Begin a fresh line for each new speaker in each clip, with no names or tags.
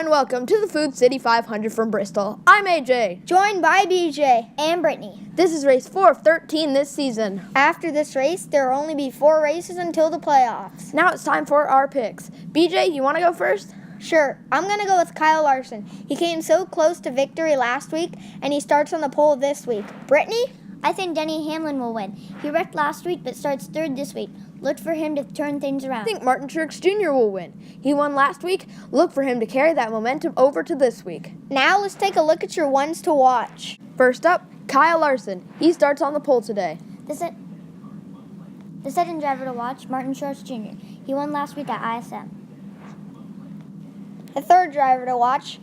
and welcome to the Food City 500 from Bristol. I'm AJ.
Joined by BJ and Brittany.
This is race 4 of 13 this season.
After this race, there will only be 4 races until the playoffs.
Now it's time for our picks. BJ, you want to go first?
Sure, I'm going to go with Kyle Larson. He came so close to victory last week, and he starts on the pole this week. Brittany?
I think Denny Hamlin will win. He wrecked last week but starts third this week. Look for him to turn things around.
I think Martin Truex Jr. will win. He won last week. Look for him to carry that momentum over to this week.
Now let's take a look at your ones to watch.
First up, Kyle Larson. He starts on the pole today.
The second driver to watch, Martin Truex Jr. He won last week at ISM.
The third driver to watch,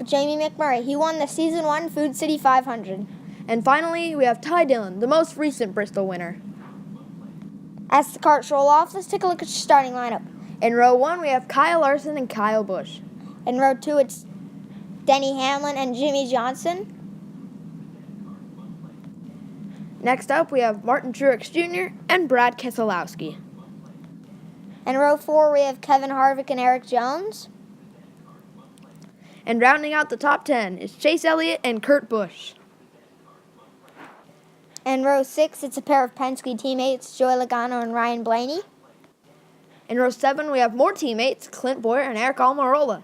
Jamie McMurray. He won the Season 1 Food City 500.
And finally, we have Ty Dillon, the most recent Bristol winner.
As the carts roll off, let's take a look at your starting lineup.
In row 1, we have Kyle Larson and Kyle Busch.
In row 2, it's Denny Hamlin and Jimmy Johnson.
Next up, we have Martin Truex Jr. and Brad Keselowski.
In row 4, we have Kevin Harvick and Eric Jones.
And rounding out the top 10 is Chase Elliott and Kurt Busch.
In row 6, it's a pair of Penske teammates, Joey Logano and Ryan Blaney.
In row 7, we have more teammates, Clint Bowyer and Eric Almirola.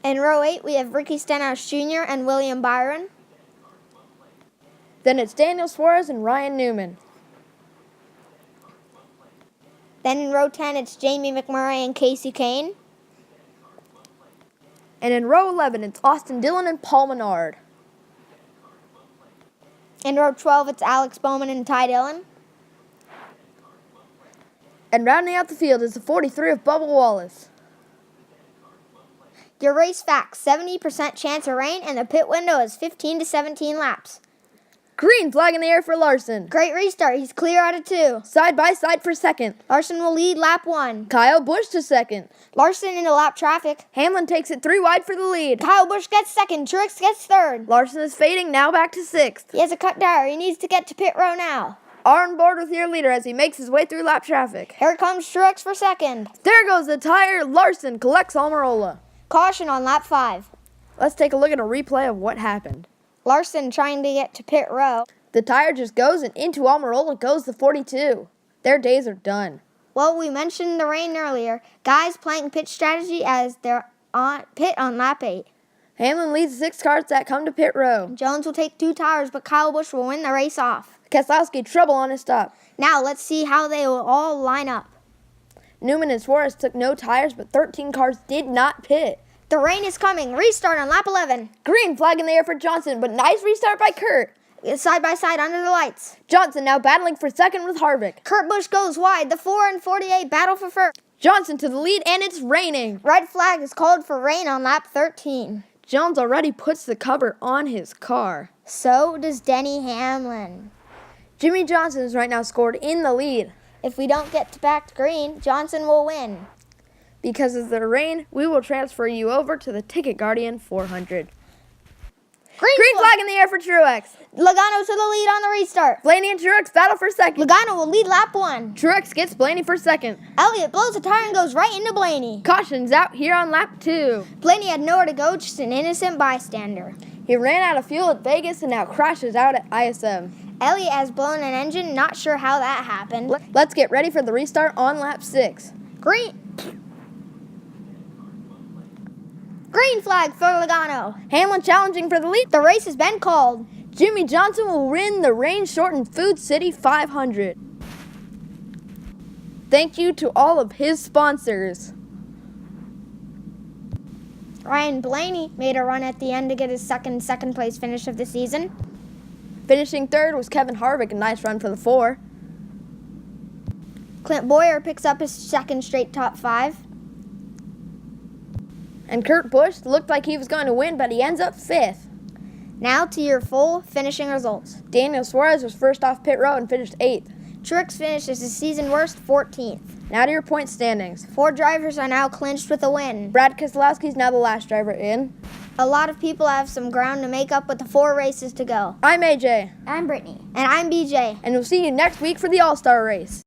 In row 8, we have Ricky Stenhouse Jr. and William Byron.
Then it's Daniel Suarez and Ryan Newman.
Then in row 10, it's Jamie McMurray and Casey Kane.
And in row 11, it's Austin Dillon and Paul Menard.
In row 12, it's Alex Bowman and Ty Dillon.
And rounding out the field is the 43 of Bubba Wallace.
Your race facts, 70% chance of rain, and the pit window is 15 to 17 laps.
Green flag in the air for Larson.
Great restart, he's clear out of 2.
Side by side for second.
Larson will lead lap 1.
Kyle Busch to second.
Larson into lap traffic.
Hamlin takes it 3 wide for the lead.
Kyle Busch gets second, Truex gets third.
Larson is fading, now back to 6th.
He has a cut tire, he needs to get to pit row now.
On board with your leader as he makes his way through lap traffic.
Here comes Truex for second.
There goes the tire. Larson collects Almirola.
Caution on lap 5.
Let's take a look at a replay of what happened.
Larson trying to get to pit row.
The tire just goes, and into Almirola goes the 42. Their days are done.
Well, we mentioned the rain earlier. Guys playing pit strategy as they're on pit on lap 8.
Hamlin leads the 6 cars that come to pit row.
Jones will take 2 tires, but Kyle Busch will win the race off.
Keselowski trouble on his stop.
Now let's see how they will all line up.
Newman and Suarez took no tires, but 13 cars did not pit.
The rain is coming. Restart on lap 11.
Green flag in the air for Johnson, but nice restart by Kurt.
Side by side under the lights.
Johnson now battling for second with Harvick.
Kurt Busch goes wide. The 4 and 48 battle for first.
Johnson to the lead, and it's raining.
Red flag is called for rain on lap 13.
Jones already puts the cover on his car.
So does Denny Hamlin.
Jimmy Johnson is right now scored in the lead.
If we don't get back to green, Johnson will win.
Because of the rain, we will transfer you over to the Ticket Guardian 400. Green flag in the air for Truex.
Logano to the lead on the restart.
Blaney and Truex battle for second.
Logano will lead lap 1.
Truex gets Blaney for second.
Elliott blows a tire and goes right into Blaney.
Caution's out here on lap 2.
Blaney had nowhere to go, just an innocent bystander.
He ran out of fuel at Vegas and now crashes out at ISM.
Elliott has blown an engine, not sure how that happened.
Let's get ready for the restart on lap 6.
Green flag for Logano.
Hamlin challenging for the lead.
The race has been called.
Jimmy Johnson will win the rain-shortened Food City 500. Thank you to all of his sponsors.
Ryan Blaney made a run at the end to get his second place finish of the season.
Finishing third was Kevin Harvick, a nice run for the 4.
Clint Bowyer picks up his second straight top 5.
And Kurt Busch looked like he was going to win, but he ends up 5th.
Now to your full finishing results.
Daniel Suarez was first off pit row and finished 8th.
Truex finishes his season worst 14th.
Now to your point standings.
4 drivers are now clinched with a win.
Brad Keselowski is now the last driver in.
A lot of people have some ground to make up with the 4 races to go.
I'm AJ.
I'm Brittany.
And I'm BJ.
And we'll see you next week for the All-Star race.